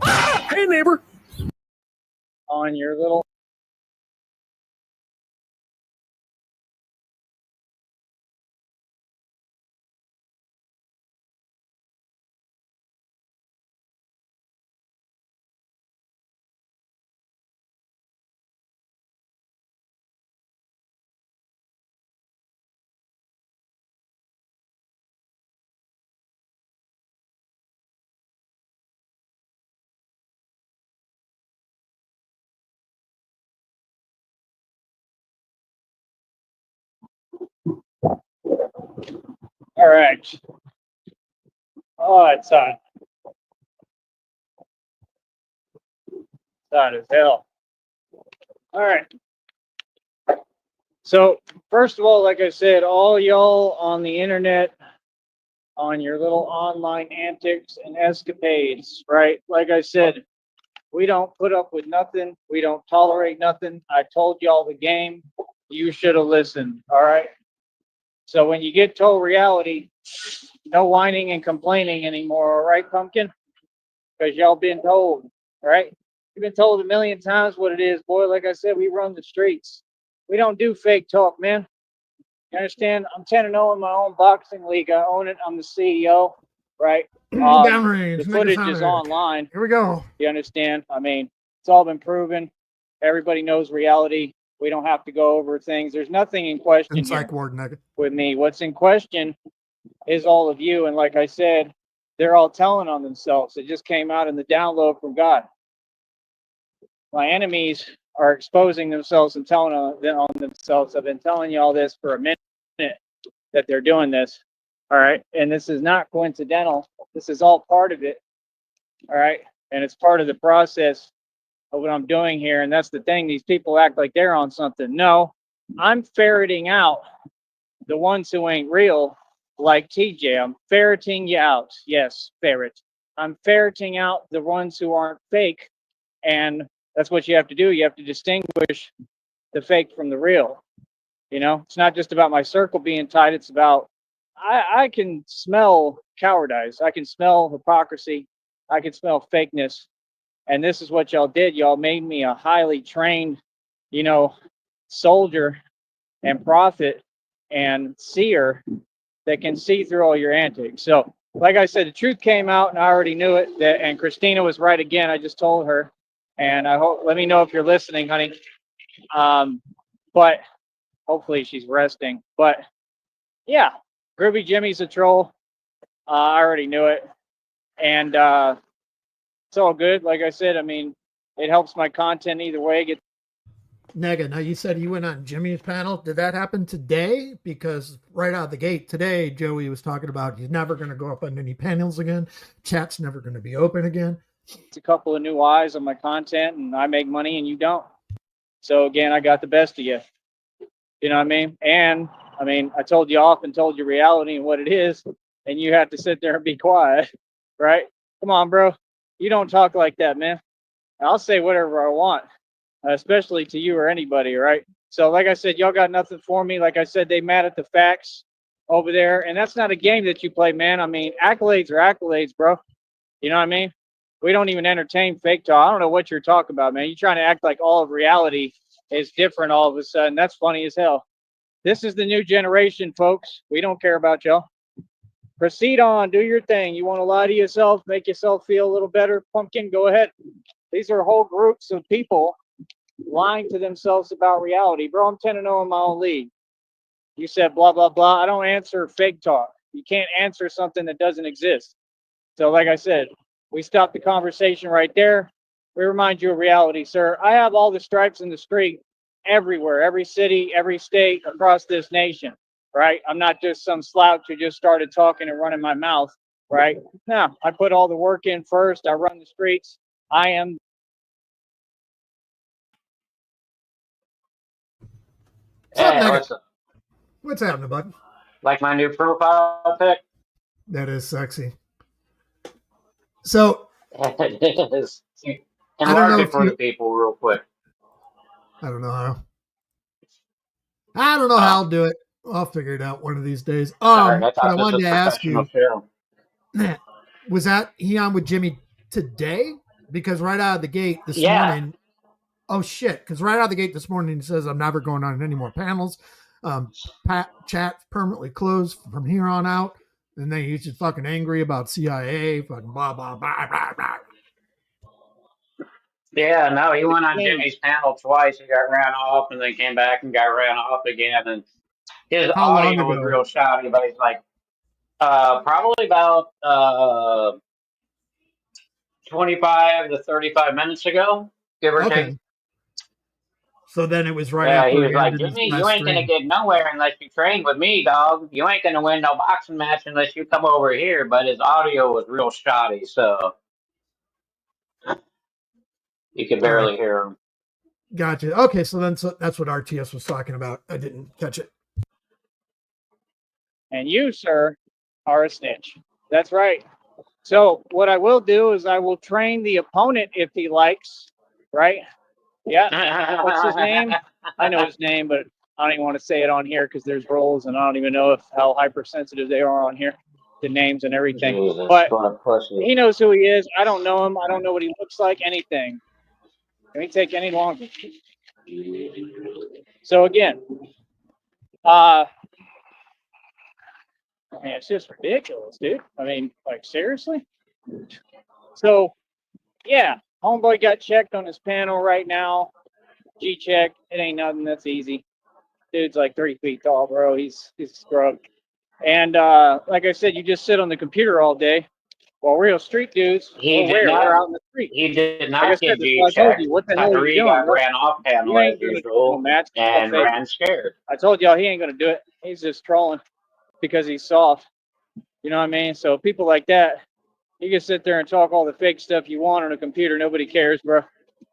Hey, neighbor. On your little. All right. Oh, it's hot. It's hot as hell. All right. So, first of all, like I said, all y'all on the internet, on your little online antics and escapades, right? Like I said, we don't put up with nothing. We don't tolerate nothing. I told y'all the game. You should have listened. All right. So when you get told reality, no whining and complaining anymore. All right, pumpkin? Because y'all been told. All right. You've been told a million times what it is, boy. Like I said, we run the streets. We don't do fake talk, man. You understand? I'm 10-0 in my own boxing league. I own it. I'm the CEO, right? Downrange. The footage is online. Here we go. You understand? I mean, it's all been proven. Everybody knows reality. We don't have to go over things. There's nothing in question here with me. What's in question is all of you. And like I said, they're all telling on themselves. It just came out in the download from God. My enemies are exposing themselves and telling on themselves. I've been telling you all this for a minute that they're doing this. All right. And this is not coincidental. This is all part of it. All right. And it's part of the process of what I'm doing here. And that's the thing. These people act like they're on something. No, I'm ferreting out the ones who ain't real, like TJ. I'm ferreting you out. Yes, ferret. I'm ferreting out the ones who aren't fake. And that's what you have to do. You have to distinguish the fake from the real. You know, it's not just about my circle being tight. It's about I can smell cowardice. I can smell hypocrisy. I can smell fakeness. And this is what y'all did. Y'all made me a highly trained, you know, soldier and prophet and seer that can see through all your antics. So, like I said, the truth came out, and I already knew it. And Christina was right again. I just told her, and I hope. Let me know if you're listening, honey. But hopefully she's resting. But yeah, Groovy Jimmy's a troll. I already knew it, and it's all good. Like I said, I mean, it helps my content either way. Nega, now you said you went on Jimmy's panel. Did that happen today? Because right out of the gate today, Joey was talking about he's never going to go up on any panels again. Chat's never going to be open again. It's a couple of new eyes on my content, and I make money and you don't. So again, I got the best of you. You know what I mean? And I mean, I told you off and told you reality and what it is, and you have to sit there and be quiet, right? Come on, bro. You don't talk like that, man. I'll say whatever I want, especially to you or anybody, right? So like I said, y'all got nothing for me. Like I said, they mad at the facts over there, and that's not a game that you play, man. I mean, accolades are accolades, bro. You know what I mean? We don't even entertain fake talk. I don't know what you're talking about, man. You're trying to act like all of reality is different all of a sudden. That's funny as hell. This is the new generation, folks. We don't care about y'all. Proceed on. Do your thing. You want to lie to yourself, make yourself feel a little better? Pumpkin, go ahead. These are whole groups of people lying to themselves about reality. Bro, I'm 10-0 in my own league. You said blah, blah, blah. I don't answer fake talk. You can't answer something that doesn't exist. So like I said, we stop the conversation right there. We remind you of reality, sir. I have all the stripes in the street everywhere, every city, every state across this nation, right? I'm not just some slouch who just started talking and running my mouth, right? No, I put all the work in first. I run the streets. I am. Hey, what's happening, bud? Like my new profile pic? That is sexy. So it is. Enlarge it for the people real quick. I don't know how. I'll do it. I'll figure it out one of these days. Sorry, but I wanted to ask you, film. was he on with Jimmy today? because right out of the gate this morning, oh shit, because right out of the gate this morning he says, I'm never going on any more panels. Chat permanently closed from here on out. And then he's just fucking angry about CIA, fucking blah, blah, blah, blah, blah. Yeah, no, he went on Jimmy's panel twice. He got ran off and then came back and got ran off again. And his audio was real shoddy, but he's like, probably about 25 to 35 minutes ago, give or take. So then it was right after he was like, Jimmy, you ain't going to get nowhere unless you train with me, dog. You ain't going to win no boxing match unless you come over here. But his audio was real shoddy, so you could barely hear him. Gotcha. Okay, so that's what RTS was talking about. I didn't catch it. And you, sir, are a snitch. That's right. So what I will do is I will train the opponent if he likes, right? Yeah. What's his name? I know his name, but I don't even want to say it on here because there's roles, and I don't even know how hypersensitive they are on here, the names and everything. Jesus, but he knows who he is. I don't know him. I don't know what he looks like, anything. Can we take any longer? So again, man, it's just ridiculous, dude. I mean, like, seriously? So, yeah, homeboy got checked on his panel right now. G-check. It ain't nothing. That's easy. Dude's like 3 feet tall, bro. He's scrubbed. And like I said, you just sit on the computer all day. While real street dudes, we're out in the street. He did not get G-checked. What the hell are you doing? Ran off panel as usual and ran scared. I told y'all he ain't going to do it. He's just trolling because he's soft. You know what I mean? So people like that, you can sit there and talk all the fake stuff you want on a computer. Nobody cares, bro.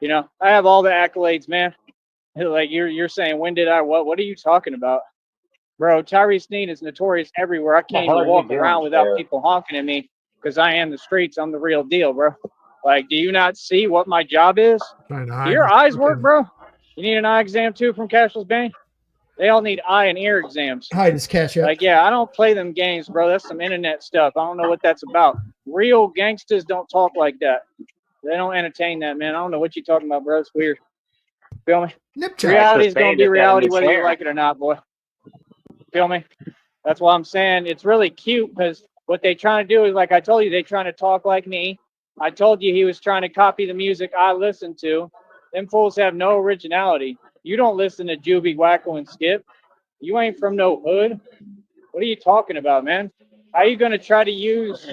You know, I have all the accolades, man. Like you're saying, when did I what? What are you talking about? Bro, Tyree Sneed is notorious everywhere. I can't even walk around without people honking at me because I am the streets. I'm the real deal, bro. Like, do you not see what my job is? Do your eyes work, bro? You need an eye exam too from Cashless Bank? They all need eye and ear exams. Hi, this Cash App. Like, yeah, I don't play them games, bro. That's some internet stuff. I don't know what that's about. Real gangsters don't talk like that. They don't entertain that, man. I don't know what you're talking about, bro. It's weird. Feel me? Reality is going to be reality whether you like it or not, boy. Feel me? That's why I'm saying it's really cute because what they trying to do is, like I told you, they trying to talk like me. I told you he was trying to copy the music I listen to. Them fools have no originality. You don't listen to Juvie, Wacko, and Skip. You ain't from no hood. What are you talking about, man? How are you going to try to use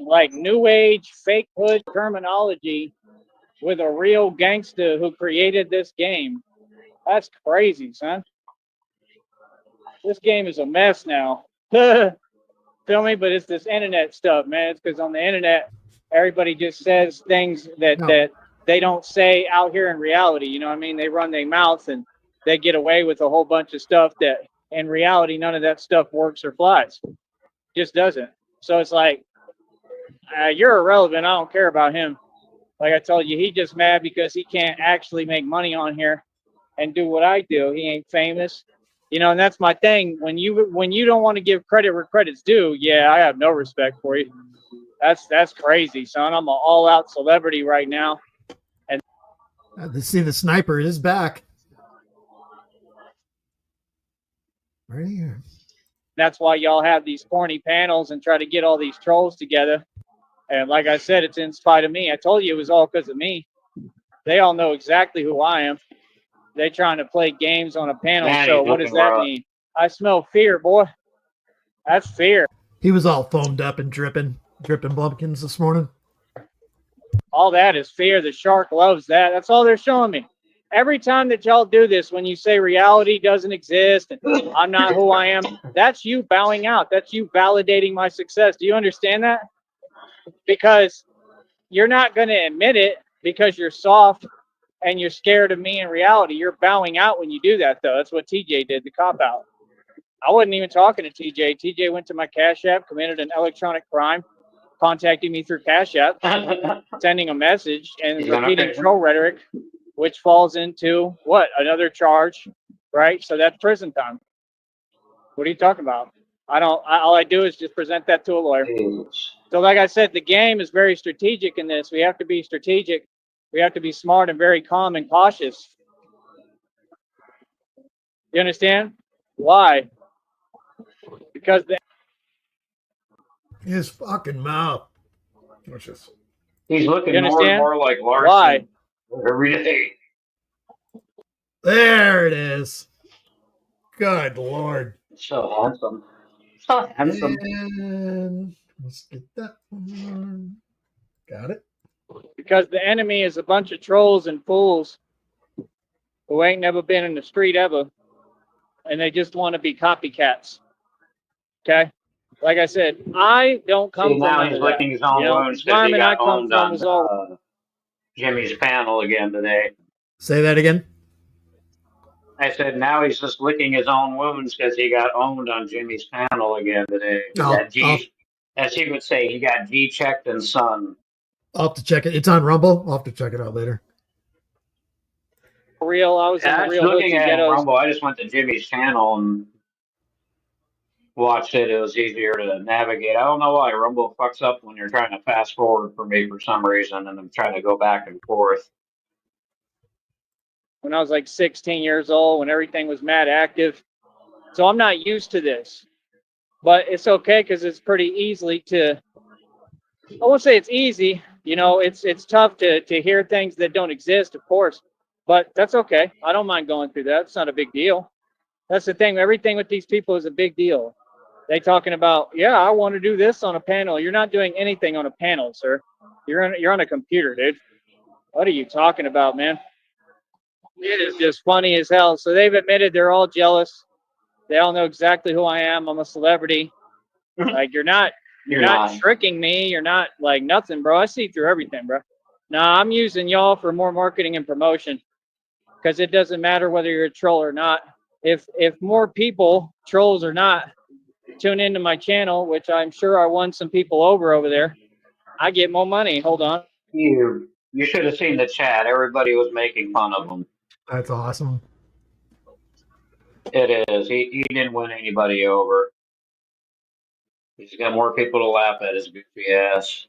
like new age fake hood terminology with a real gangster who created this game? That's crazy, son. This game is a mess now. Feel me? But it's this internet stuff, man. It's because on the internet, everybody just says things that they don't say out here in reality. You know what I mean? They run their mouths and they get away with a whole bunch of stuff that in reality, none of that stuff works or flies. Just doesn't. So it's like, you're irrelevant. I don't care about him. Like I told you, he just mad because he can't actually make money on here and do what I do. He ain't famous. You know, and that's my thing. When you don't want to give credit where credit's due, yeah, I have no respect for you. That's crazy, son. I'm an all-out celebrity right now. And see, the sniper is back. Right here. That's why y'all have these corny panels and try to get all these trolls together. And like I said, it's in spite of me. I told you it was all because of me. They all know exactly who I am. They trying to play games on a panel. So what does that mean? I smell fear, boy. That's fear. He was all foamed up and dripping bumpkins this morning. All that is fear. The shark loves that. That's all they're showing me. Every time that y'all do this, when you say reality doesn't exist and I'm not who I am, that's you bowing out. That's you validating my success. Do you understand that? Because you're not going to admit it because you're soft and you're scared of me in reality. You're bowing out when you do that, though. That's what TJ did, the cop out. I wasn't even talking to TJ. TJ went to my Cash App, committed an electronic crime, contacting me through Cash App, sending a message, and repeating troll rhetoric, which falls into, what, another charge, right? So that's prison time. What are you talking about? All I do is just present that to a lawyer. So like I said, the game is very strategic in this. We have to be strategic. We have to be smart and very calm and cautious. You understand? Why? Because his fucking mouth. He's looking more and more like Larson. Why? Every day. There it is. Good Lord. So handsome. So handsome. And let's get that one. Got it. Because the enemy is a bunch of trolls and fools who ain't never been in the street ever, and they just want to be copycats. Okay? Like I said, I don't come from now he's licking his own wounds because he got owned on Jimmy's panel again today. Say that again. I said now he's just licking his own wounds because he got owned on Jimmy's panel again today. As he would say, he got G-checked and sun. I'll have to check it. It's on Rumble. I'll have to check it out later. I was in the real looking at Rumble. I just went to Jimmy's channel and watched it. It was easier to navigate. I don't know why Rumble fucks up when you're trying to fast forward for me for some reason, and I'm trying to go back and forth. When I was like 16 years old, when everything was mad active. So I'm not used to this. But it's okay because it's pretty easily to, I won't say it's easy. You know, it's tough to hear things that don't exist, of course. But that's okay. I don't mind going through that. It's not a big deal. That's the thing. Everything with these people is a big deal. They talking about, yeah, I want to do this on a panel. You're not doing anything on a panel, sir. You're on a computer, dude. What are you talking about, man? It is just funny as hell. So they've admitted they're all jealous. They all know exactly who I am. I'm a celebrity. Like you're not tricking me. You're not like nothing, bro. I see through everything, bro. Nah, I'm using y'all for more marketing and promotion because it doesn't matter whether you're a troll or not. If more people, trolls or not, tune into my channel, which I'm sure I won some people over there, I get more money. Hold on. You should have seen the chat. Everybody was making fun of him. That's awesome. It is. He didn't win anybody over. He's got more people to laugh at his goofy ass.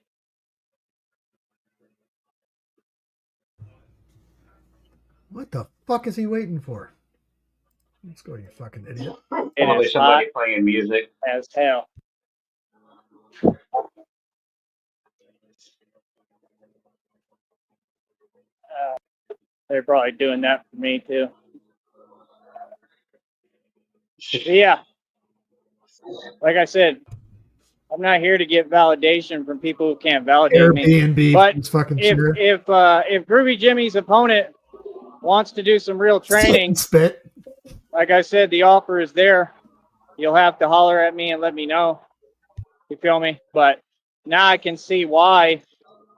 What the fuck is he waiting for? Let's go, you fucking idiot. Probably somebody playing music. As hell. They're probably doing that for me too. Yeah. Like I said, I'm not here to get validation from people who can't validate me. But if Groovy Jimmy's opponent wants to do some real training, like I said, the offer is there. You'll have to holler at me and let me know. You feel me? But now I can see why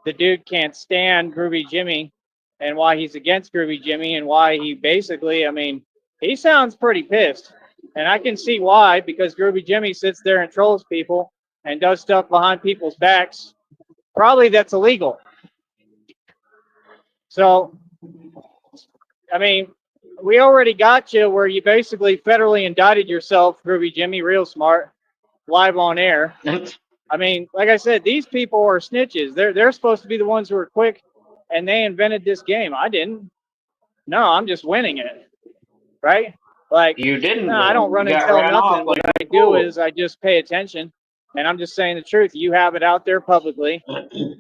the dude can't stand Groovy Jimmy and why he's against Groovy Jimmy and why he basically, I mean, he sounds pretty pissed. And I can see why, because Groovy Jimmy sits there and trolls people and does stuff behind people's backs. Probably that's illegal. So, I mean, we already got you where you basically federally indicted yourself, Groovy Jimmy, real smart, live on air. I mean, like I said, these people are snitches. They're supposed to be the ones who are quick, and they invented this game. I didn't. No, I'm just winning it, right? Like you didn't. No, I don't run and tell nothing. What I do is I just pay attention, and I'm just saying the truth. You have it out there publicly.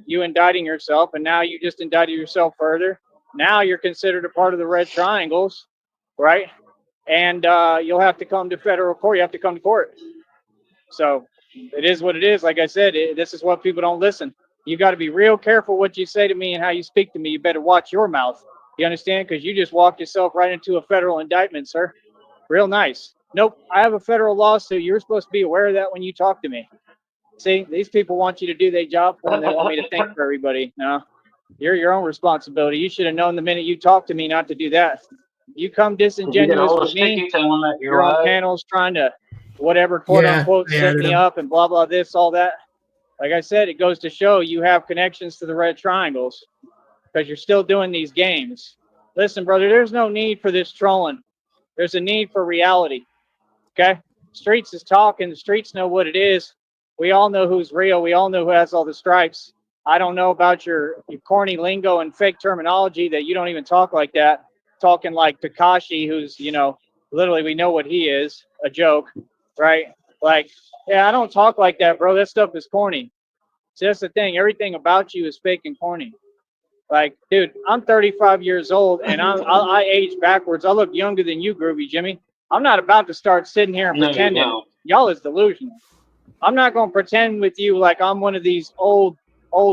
You indicting yourself, and now you just indicted yourself further. Now you're considered a part of the Red Triangles, right? And you'll have to come to federal court. You have to come to court. So it is what it is. Like I said, this is what people don't listen. You got to be real careful what you say to me and how you speak to me. You better watch your mouth. You understand? Because you just walked yourself right into a federal indictment, sir. Real nice. Nope, I have a federal lawsuit. You're supposed to be aware of that when you talk to me. See, these people want you to do their job for them. They want me to think for everybody. No, you're your own responsibility. You should have known the minute you talked to me not to do that. You come disingenuous with me. You're on panels trying to whatever, quote unquote, set me up and blah, blah, this, all that. Like I said, it goes to show you have connections to the Red Triangles because you're still doing these games. Listen, brother, there's no need for this trolling. There's a need for reality. Okay? Streets is talking. The streets know what it is. We all know who's real. We all know who has all the stripes. I don't know about your corny lingo and fake terminology that you don't even talk like that. Talking like Takashi, who's, literally we know what he is, a joke, right? Like, yeah, I don't talk like that, bro. That stuff is corny. See, that's the thing. Everything about you is fake and corny. Like, dude, I'm 35 years old and I age backwards. I look younger than you, Groovy Jimmy. I'm not about to start sitting here and pretending. Y'all is delusional. I'm not going to pretend with you like I'm one of these old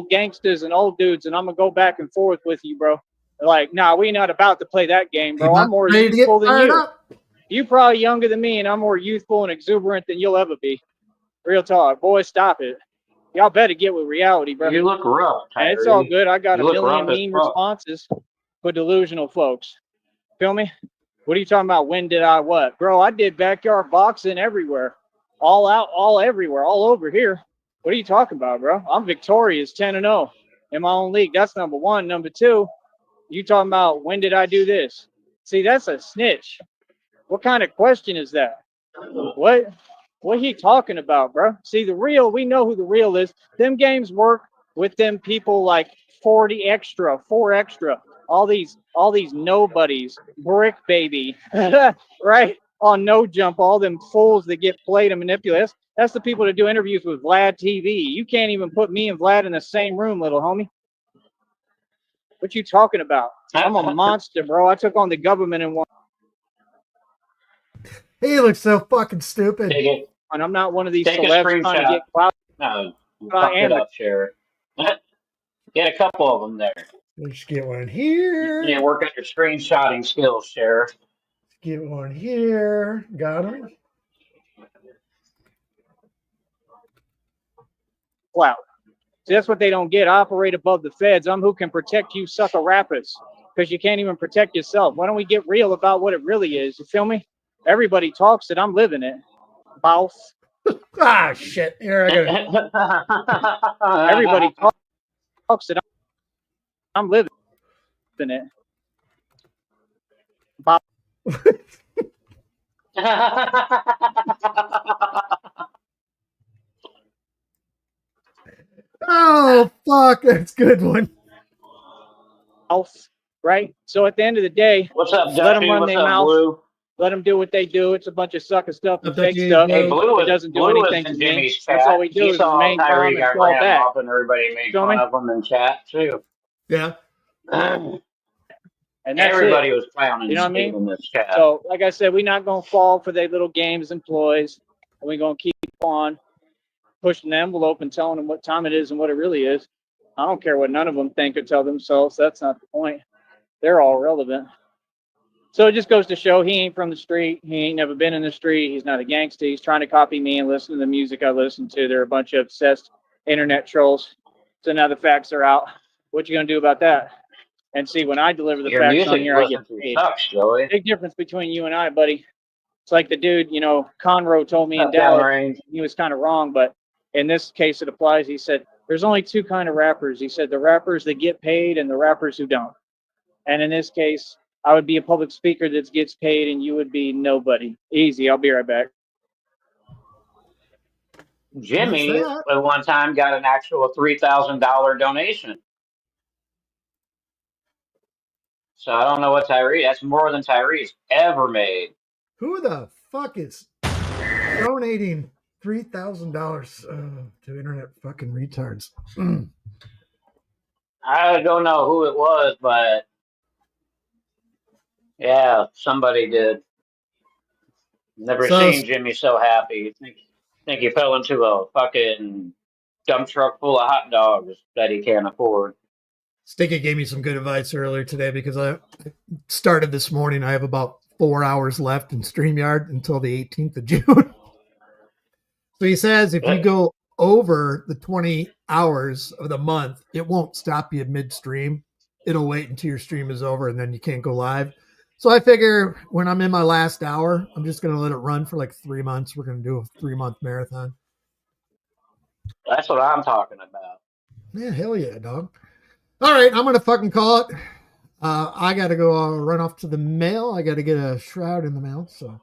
gangsters and old dudes, and I'm going to go back and forth with you, bro. Like, nah, we not about to play that game, bro. I'm more youthful than you. You probably younger than me, and I'm more youthful and exuberant than you'll ever be. Real talk. Boy, stop it. Y'all better get with reality, bro. You look rough, Tyree. And it's all good. I got a million mean responses for delusional folks. Feel me? What are you talking about? When did I what? Bro, I did backyard boxing everywhere. All out, all everywhere, all over here. What are you talking about, bro? I'm victorious, 10-0 in my own league. That's number one. Number two, you talking about when did I do this? See, that's a snitch. What kind of question is that? What he talking about, bro? See, the real, we know who the real is. Them games work with them people like 40 extra, 4 extra, all these nobodies, brick baby, right? On no jump, all them fools that get played and manipulated. That's the people that do interviews with Vlad TV. You can't even put me and Vlad in the same room, little homie. What you talking about? I'm a monster, bro. I took on the government in one. He looks so fucking stupid. And I'm not one of these celebs trying to get clout. No, you fucked it up, Sheriff. Get a couple of them there. Let's get one here. You work on your screenshotting skills, Sheriff. Get one here. Got him. Wow. See, that's what they don't get. I operate above the feds. I'm who can protect you sucker rappers because you can't even protect yourself. Why don't we get real about what it really is? You feel me? Everybody talks it. I'm living it. Boss. Ah, shit. Here I go. Everybody talks it. I'm living it. Boss. Oh, fuck. That's a good one. Right? So at the end of the day, what's up, Dutchie? Let them run what's their up, mouth. Blue? Let them do what they do. It's a bunch of sucker stuff and fake stuff. Hey, Blue it doesn't do anything to me. That's all we do he is saw remain calm and fall back. Off and everybody made fun of him in chat, too. Yeah. And that's everybody was clowning you know what I mean? In this chat. So, like I said, we're not going to fall for their little games and ploys. And we're going to keep on pushing the envelope and telling them what time it is and what it really is. I don't care what none of them think or tell themselves. That's not the point. They're all relevant. So it just goes to show he ain't from the street. He ain't never been in the street. He's not a gangster. He's trying to copy me and listen to the music I listen to. They're a bunch of obsessed internet trolls. So now the facts are out. What you going to do about that? And see, when I deliver the facts on here, I get paid. Big difference between you and I, buddy. It's like the dude, Conroe told me in Dallas. He was kind of wrong, but in this case, it applies. He said, there's only two kind of rappers. He said, the rappers that get paid and the rappers who don't. And in this case, I would be a public speaker that gets paid and you would be nobody. Easy. I'll be right back. Jimmy, at one time, got an actual $3,000 donation. So I don't know what Tyree, that's more than Tyree's ever made. Who the fuck is donating $3,000 to internet fucking retards? I don't know who it was, but yeah, somebody did. Never seen Jimmy so happy. Think he fell into a fucking dump truck full of hot dogs that he can't afford. Sticky gave me some good advice earlier today because I started this morning. I have about 4 hours left in StreamYard until the 18th of June. So he says if you go over the 20 hours of the month, it won't stop you midstream. It'll wait until your stream is over and then you can't go live. So I figure when I'm in my last hour, I'm just going to let it run for like 3 months. We're going to do a 3-month marathon. That's what I'm talking about. Yeah, hell yeah, dog. All right, I'm going to fucking call it. I got to go run off to the mail. I got to get a shroud in the mail. So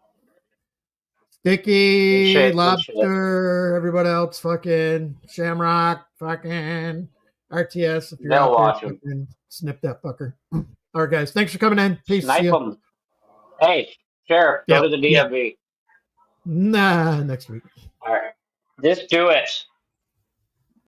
Dicky, Lobster, everybody else, fucking Shamrock, fucking RTS. If you're They'll out watch there, him. fucking snip that fucker. All right, guys. Thanks for coming in. Peace. Snipe them. Hey, Sheriff, go to the DMV. Nah, next week. All right. Just do it.